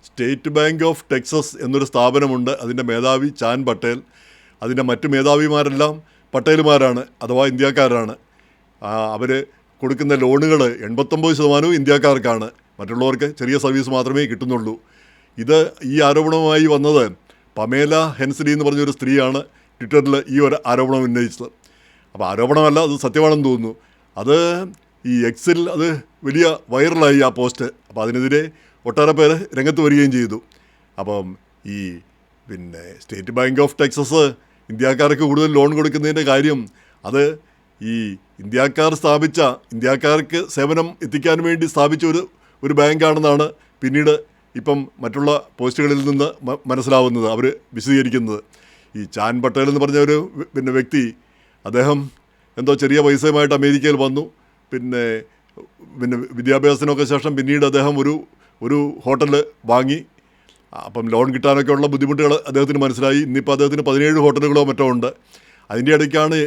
State bank of Texas എന്നൊരു സ്ഥാപനമുണ്ട്. അതിൻ്റെ മേധാവി ചാൻ പട്ടേൽ. അതിൻ്റെ മറ്റ് മേധാവിമാരെല്ലാം പട്ടേലുമാരാണ്, അഥവാ ഇന്ത്യക്കാരാണ്. അവർ കൊടുക്കുന്ന ലോണുകൾ 89% ഇന്ത്യക്കാർക്കാണ്. മറ്റുള്ളവർക്ക് ചെറിയ സർവീസ് മാത്രമേ കിട്ടുന്നുള്ളൂ. ഈ ആരോപണവുമായി വന്നത് പമേല ഹെൻസ്ലി എന്ന് പറഞ്ഞൊരു സ്ത്രീയാണ് ട്വിറ്ററിൽ ഈ ഒരു ആരോപണം ഉന്നയിച്ചത്. അപ്പോൾ ആരോപണമല്ല, അത് സത്യമാണെന്ന് തോന്നുന്നു. അത് ഈ എക്സിൽ അത് വലിയ വൈറലായി ആ പോസ്റ്റ്. അപ്പോൾ അതിനെതിരെ ഒട്ടേറെ പേര് രംഗത്ത് വരികയും ചെയ്തു. അപ്പം ഈ സ്റ്റേറ്റ് ബാങ്ക് ഓഫ് ടെക്സസ് ഇന്ത്യക്കാർക്ക് കൂടുതൽ ലോൺ കൊടുക്കുന്നതിൻ്റെ കാര്യം അത് ഈ ഇന്ത്യക്കാർക്ക് സേവനം എത്തിക്കാൻ വേണ്ടി സ്ഥാപിച്ച ഒരു ബാങ്കാണെന്നാണ് പിന്നീട് ഇപ്പം മറ്റുള്ള പോസ്റ്റുകളിൽ നിന്ന് മനസ്സിലാവുന്നത്, അവർ വിശദീകരിക്കുന്നത്. ഈ ചാൻ പട്ടേൽ എന്ന് പറഞ്ഞ ഒരു വ്യക്തി, അദ്ദേഹം എന്തോ ചെറിയ പൈസയുമായിട്ട് അമേരിക്കയിൽ വന്നു. പിന്നെ വിദ്യാഭ്യാസത്തിനൊക്കെ ശേഷം പിന്നീട് അദ്ദേഹം ഒരു ഹോട്ടൽ വാങ്ങി. അപ്പം ലോൺ കിട്ടാനൊക്കെ ഉള്ള ബുദ്ധിമുട്ടുകൾ അദ്ദേഹത്തിന് മനസ്സിലായി. ഇന്നിപ്പോൾ അദ്ദേഹത്തിന് 17 ഹോട്ടലുകളോ മറ്റോ ഉണ്ട്. അതിൻ്റെ ഇടയ്ക്കാണ്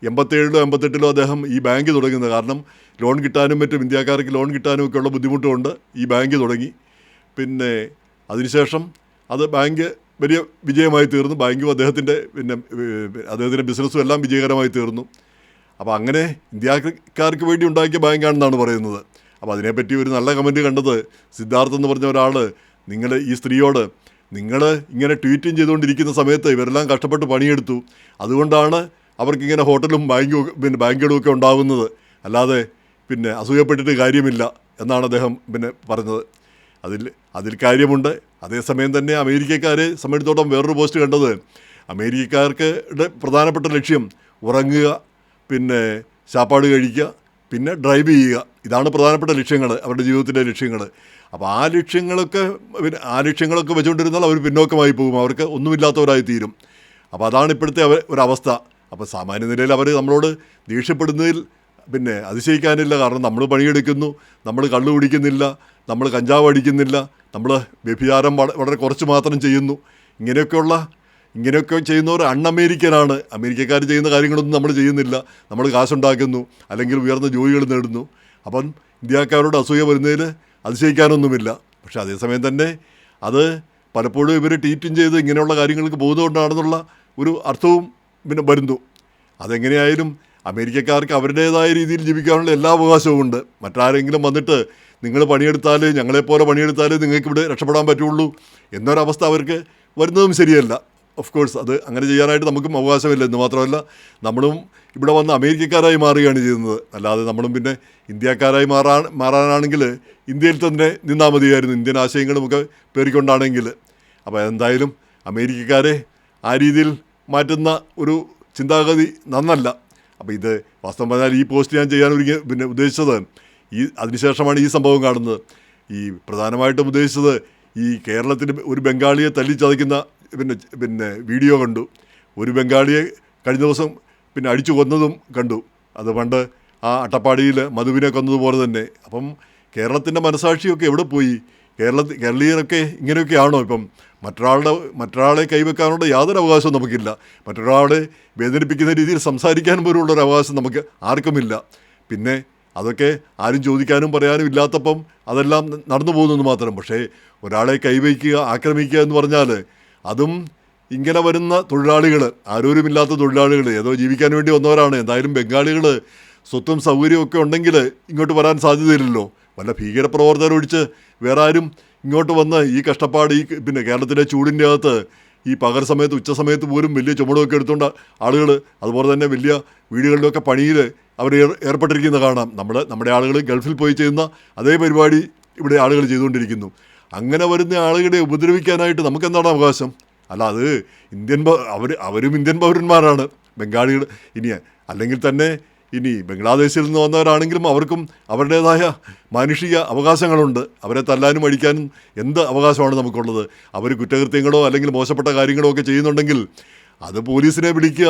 87 88 അദ്ദേഹം ഈ ബാങ്ക് തുടങ്ങുന്നത്. കാരണം ലോൺ കിട്ടാനും മറ്റും ഇന്ത്യക്കാർക്ക് ലോൺ കിട്ടാനും ഒക്കെ ഉള്ള ബുദ്ധിമുട്ടുകൊണ്ട് ഈ ബാങ്ക് തുടങ്ങി. പിന്നെ അതിനുശേഷം അത് ബാങ്ക് വലിയ വിജയമായി തീർന്നു. ബാങ്കും അദ്ദേഹത്തിൻ്റെ ബിസിനസ്സും എല്ലാം വിജയകരമായി തീർന്നു. അപ്പോൾ അങ്ങനെ ഇന്ത്യക്കാർക്ക് വേണ്ടി ഉണ്ടാക്കിയ ബാങ്കാണെന്നാണ് പറയുന്നത്. അപ്പോൾ അതിനെപ്പറ്റി ഒരു നല്ല കമൻറ്റ് കണ്ടത് സിദ്ധാർത്ഥ് എന്ന് പറഞ്ഞ ഒരാൾ, ഈ സ്ത്രീയോട്, നിങ്ങൾ ഇങ്ങനെ ട്വീറ്റും ചെയ്തുകൊണ്ടിരിക്കുന്ന സമയത്ത് ഇവരെല്ലാം കഷ്ടപ്പെട്ട് പണിയെടുത്തു, അതുകൊണ്ടാണ് അവർക്കിങ്ങനെ ഹോട്ടലും ബാങ്കുകളും ഒക്കെ ഉണ്ടാകുന്നത്, അല്ലാതെ അസൂയപ്പെട്ടിട്ട് കാര്യമില്ല എന്നാണ് അദ്ദേഹം പറഞ്ഞത്. അതിൽ കാര്യമുണ്ട്. അതേസമയം തന്നെ അമേരിക്കക്കാരെ സംബന്ധിച്ചിടത്തോളം വേറൊരു പോസ്റ്റ് കണ്ടത്, അമേരിക്കക്കാർക്ക് പ്രധാനപ്പെട്ട ലക്ഷ്യം ഉറങ്ങുക, ശാപ്പാട് കഴിക്കുക, ഡ്രൈവ് ചെയ്യുക. ഇതാണ് പ്രധാനപ്പെട്ട ലക്ഷ്യങ്ങൾ, അവരുടെ ജീവിതത്തിൻ്റെ ലക്ഷ്യങ്ങൾ. അപ്പോൾ ആ ലക്ഷ്യങ്ങളൊക്കെ വെച്ചുകൊണ്ടിരുന്നാൽ അവർ പിന്നോക്കമായി പോകും, അവർക്ക് ഒന്നുമില്ലാത്തവരായി തീരും. അപ്പോൾ അതാണ് ഇപ്പോഴത്തെ ഒരവസ്ഥ. അപ്പോൾ സാമാന്യ നിലയിൽ അവർ നമ്മളോട് ദേഷ്യപ്പെടുന്നതിൽ അതിശയിക്കാനില്ല. കാരണം നമ്മൾ പണിയെടുക്കുന്നു, നമ്മൾ കള്ളു കുടിക്കുന്നില്ല, നമ്മൾ കഞ്ചാവ് അടിക്കുന്നില്ല, നമ്മൾ വ്യഭിചാരം വളരെ കുറച്ച് മാത്രം ചെയ്യുന്നു. ഇങ്ങനെയൊക്കെ ചെയ്യുന്നവർ അൺഅമേരിക്കനാണ്. അമേരിക്കക്കാർ ചെയ്യുന്ന കാര്യങ്ങളൊന്നും നമ്മൾ ചെയ്യുന്നില്ല. നമ്മൾ കാശുണ്ടാക്കുന്നു, അല്ലെങ്കിൽ ഉയർന്ന ജോലികൾ നേടുന്നു. അപ്പം ഇന്ത്യക്കാരോട് അസൂയ വരുന്നതിൽ അതിശയിക്കാനൊന്നുമില്ല. പക്ഷേ അതേസമയം തന്നെ അത് പലപ്പോഴും ഇവർ ട്വീറ്റും ചെയ്ത് ഇങ്ങനെയുള്ള കാര്യങ്ങൾക്ക് പോകുന്നതുകൊണ്ടാണെന്നുള്ള ഒരു അർത്ഥവും വരുന്നു. അതെങ്ങനെയായാലും അമേരിക്കക്കാർക്ക് അവരുടേതായ രീതിയിൽ ജീവിക്കാനുള്ള എല്ലാ അവകാശവും ഉണ്ട്. മറ്റാരെങ്കിലും വന്നിട്ട് നിങ്ങൾ പണിയെടുത്താൽ, ഞങ്ങളെപ്പോലെ പണിയെടുത്താൽ നിങ്ങൾക്ക് ഇവിടെ രക്ഷപ്പെടാൻ പറ്റുള്ളൂ എന്നൊരവസ്ഥ അവർക്ക് വരുന്നതും ശരിയല്ല. ഓഫ് കോഴ്സ് അത് അങ്ങനെ ചെയ്യാനായിട്ട് നമുക്കും അവകാശമില്ല. എന്ന് മാത്രമല്ല, നമ്മളും ഇവിടെ വന്ന് അമേരിക്കക്കാരായി മാറുകയാണ് ചെയ്യുന്നത്. അല്ലാതെ നമ്മളും ഇന്ത്യക്കാരായി മാറാനാണെങ്കിൽ ഇന്ത്യയിൽ തന്നെ നിന്നാൽ മതിയായിരുന്നു, ഇന്ത്യൻ ആശയങ്ങളുമൊക്കെ പേറിക്കൊണ്ടാണെങ്കിൽ. അപ്പോൾ എന്തായാലും അമേരിക്കക്കാരെ ആ രീതിയിൽ മാറ്റുന്ന ഒരു ചിന്താഗതി നന്നല്ല. അപ്പോൾ ഇത് വാസ്തവം പറഞ്ഞാൽ ഈ പോസ്റ്റ് ഞാൻ ചെയ്യാൻ ഉദ്ദേശിച്ചത് അതിനുശേഷമാണ് ഈ സംഭവം കാണുന്നത്. പ്രധാനമായിട്ടും ഉദ്ദേശിച്ചത് കേരളത്തിൽ ഒരു ബംഗാളിയെ തല്ലിച്ചതയ്ക്കുന്ന വീഡിയോ കണ്ടു. ഒരു ബംഗാളിയെ കഴിഞ്ഞ ദിവസം അടിച്ചു കൊന്നതും കണ്ടു. അത് പണ്ട് ആ അട്ടപ്പാടിയിൽ മധുവിനെ കൊന്നതുപോലെ തന്നെ. അപ്പം കേരളത്തിൻ്റെ മനസാക്ഷിയൊക്കെ എവിടെ പോയി? കേരളീയരൊക്കെ ഇങ്ങനെയൊക്കെയാണോ? ഇപ്പം മറ്റൊരാളെ കൈവെക്കാനുള്ള യാതൊരു അവകാശവും നമുക്കില്ല. മറ്റൊരാളെ വേദനിപ്പിക്കുന്ന രീതിയിൽ സംസാരിക്കാൻ പോലുള്ളൊരു അവകാശം നമുക്ക് ആർക്കുമില്ല. അതൊക്കെ ആരും ചോദിക്കാനും പറയാനും ഇല്ലാത്തപ്പം അതെല്ലാം നടന്നു പോകുന്നത് മാത്രം. പക്ഷേ ഒരാളെ കൈവയ്ക്കുക, ആക്രമിക്കുക എന്ന് പറഞ്ഞാൽ അതും ഇങ്ങനെ വരുന്ന തൊഴിലാളികൾ, ആരോരുമില്ലാത്ത തൊഴിലാളികൾ, ഏതോ ജീവിക്കാൻ വേണ്ടി വന്നവരാണ്. എന്തായാലും ബംഗാളികൾ സ്വത്തും സൗകര്യമൊക്കെ ഉണ്ടെങ്കിൽ ഇങ്ങോട്ട് വരാൻ സാധ്യതയില്ലല്ലോ. വല്ല ഭീകരപ്രവർത്തകരൊഴിച്ച് വേറെ ആരും ഇങ്ങോട്ട് വന്ന് ഈ കഷ്ടപ്പാട്, കേരളത്തിലെ ചൂടിൻ്റെ അകത്ത് ഈ പകൽ സമയത്ത്, ഉച്ച സമയത്ത് പോലും വലിയ ചുമടുമൊക്കെ എടുത്തുകൊണ്ട് ആളുകൾ, അതുപോലെ തന്നെ വലിയ വീടുകളിലൊക്കെ പണിയിൽ അവർ ഏർപ്പെട്ടിരിക്കുന്നത് കാണാം. നമ്മുടെ ആളുകൾ ഗൾഫിൽ പോയി ചെയ്യുന്ന അതേ പരിപാടി ഇവിടെ ആളുകൾ ചെയ്തുകൊണ്ടിരിക്കുന്നു. അങ്ങനെ വരുന്ന ആളുകളെ ഉപദ്രവിക്കാനായിട്ട് നമുക്കെന്താണ് അവകാശം? അല്ല, അത് അവരും ഇന്ത്യൻ പൗരന്മാരാണ് ബംഗാളികൾ. അല്ലെങ്കിൽ തന്നെ ബംഗ്ലാദേശിൽ നിന്ന് വന്നവരാണെങ്കിലും അവർക്കും അവരുടേതായ മാനുഷിക അവകാശങ്ങളുണ്ട്. അവരെ തല്ലാനും അടിക്കാനും എന്ത് അവകാശമാണ് നമുക്കുള്ളത്? അവർ കുറ്റകൃത്യങ്ങളോ അല്ലെങ്കിൽ മോശപ്പെട്ട കാര്യങ്ങളോ ഒക്കെ ചെയ്യുന്നുണ്ടെങ്കിൽ അത് പോലീസിനെ വിളിക്കുക.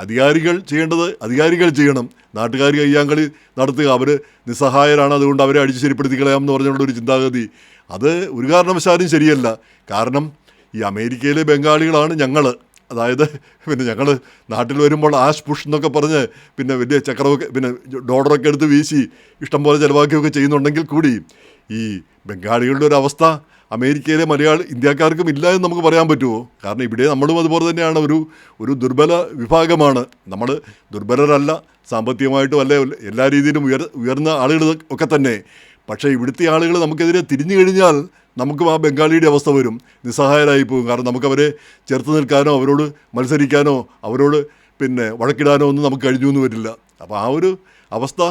അധികാരികൾ ചെയ്യേണ്ടത് അധികാരികൾ ചെയ്യണം. നാട്ടുകാർ കയ്യാങ്കളി നടത്തുക, അവർ നിസ്സഹായരാണ്, അതുകൊണ്ട് അവരെ അടിച്ച് ശരിപ്പെടുത്തി കളയാമെന്ന് പറഞ്ഞുള്ളൊരു ചിന്താഗതി അത് ഒരു കാരണവശാലും ശരിയല്ല. കാരണം ഈ അമേരിക്കയിലെ ബംഗാളികളാണ് ഞങ്ങൾ. അതായത് ഞങ്ങൾ നാട്ടിൽ വരുമ്പോൾ ആഷ് പുഷ് എന്നൊക്കെ പറഞ്ഞ് വലിയ ചക്രമൊക്കെ ഡോളറൊക്കെ എടുത്ത് വീശി ഇഷ്ടം പോലെ ചിലവാക്കിയൊക്കെ ചെയ്യുന്നുണ്ടെങ്കിൽ കൂടി ഈ ബംഗാളികളുടെ ഒരു അവസ്ഥ അമേരിക്കയിലെ ഇന്ത്യക്കാർക്കും ഇല്ല എന്ന് നമുക്ക് പറയാൻ പറ്റുമോ? കാരണം ഇവിടെ നമ്മളും അതുപോലെ തന്നെയാണ്, ഒരു ദുർബല വിഭാഗമാണ് നമ്മൾ. ദുർബലരല്ല, സാമ്പത്തികമായിട്ടും അല്ല, എല്ലാ രീതിയിലും ഉയർന്ന ആളുകൾ ഒക്കെ തന്നെ. പക്ഷേ ഇവിടുത്തെ ആളുകൾ നമുക്കെതിരെ തിരിഞ്ഞു കഴിഞ്ഞാൽ നമുക്കും ആ ബംഗാളിയുടെ അവസ്ഥ വരും, നിസ്സഹായരായി പോകും. കാരണം നമുക്കവരെ ചേർത്ത് നിൽക്കാനോ അവരോട് മത്സരിക്കാനോ അവരോട് വഴക്കിടാനോ ഒന്നും നമുക്ക് കഴിഞ്ഞു എന്ന് വരില്ല. അപ്പോൾ ആ ഒരു അവസ്ഥ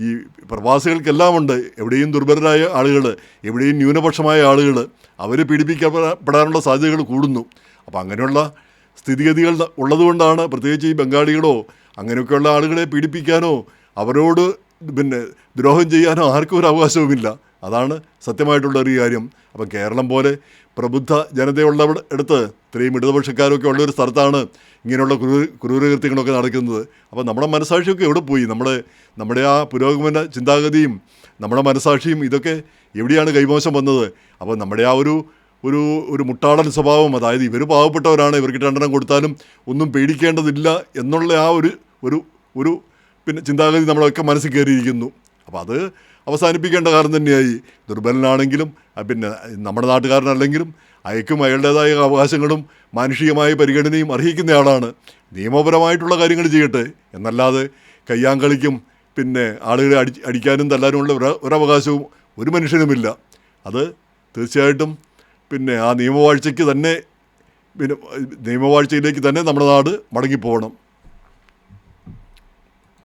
ഈ പ്രവാസികൾക്കെല്ലാം ഉണ്ട്. എവിടെയും ദുർബലരായ ആളുകൾ, എവിടെയും ന്യൂനപക്ഷമായ ആളുകൾ, അവർ പീഡിപ്പിക്കപ്പെടാനുള്ള സാധ്യതകൾ കൂടുന്നു. അപ്പോൾ അങ്ങനെയുള്ള സ്ഥിതിഗതികൾ ഉള്ളതുകൊണ്ടാണ് പ്രത്യേകിച്ച് ഈ ബംഗാളികളോ അങ്ങനെയൊക്കെയുള്ള ആളുകളെ പീഡിപ്പിക്കാനോ അവരോട് ദ്രോഹം ചെയ്യാനോ ആർക്കും ഒരു അവകാശവുമില്ല. അതാണ് സത്യമായിട്ടുള്ള ഒരു കാര്യം. അപ്പം കേരളം പോലെ പ്രബുദ്ധ ജനതയുള്ള ഇടത്ത്, ഇത്രയും ഇടതുപക്ഷക്കാരൊക്കെ ഉള്ളൊരു സ്ഥലത്താണ് ഇങ്ങനെയുള്ള ക്രൂരകൃത്യങ്ങളൊക്കെ നടക്കുന്നത്. അപ്പോൾ നമ്മുടെ മനസാക്ഷിയൊക്കെ എവിടെ പോയി? നമ്മുടെ ആ പുരോഗമന ചിന്താഗതിയും നമ്മുടെ മനസാക്ഷിയും ഇതൊക്കെ എവിടെയാണ് കൈമോശം വന്നത്? അപ്പോൾ നമ്മുടെ ആ ഒരു മുട്ടാളൻ സ്വഭാവം, അതായത് ഇവർ പാവപ്പെട്ടവരാണ്, ഇവർക്ക് രണ്ടെണ്ണം കൊടുത്താലും ഒന്നും പേടിക്കേണ്ടതില്ല എന്നുള്ള ആ ഒരു ചിന്താഗതി നമ്മളൊക്കെ മനസ്സിൽ കയറിയിരിക്കുന്നു. അപ്പോൾ അത് അവസാനിപ്പിക്കേണ്ട കാര്യം തന്നെയായി. ദുർബലനാണെങ്കിലും നമ്മുടെ നാട്ടുകാരനല്ലെങ്കിലും അയക്കും അയാളുടേതായ അവകാശങ്ങളും മാനുഷികമായ പരിഗണനയും അർഹിക്കുന്നയാളാണ്. നിയമപരമായിട്ടുള്ള കാര്യങ്ങൾ ചെയ്യട്ടെ എന്നല്ലാതെ കയ്യാങ്കളിക്കും ആളുകളെ അടിക്കാനും തല്ലാനുമുള്ള ഒരവകാശവും ഒരു മനുഷ്യനുമില്ല. അത് തീർച്ചയായിട്ടും ആ നിയമവാഴ്ചയിലേക്ക് തന്നെ നമ്മുടെ നാട് മടങ്ങിപ്പോകണം.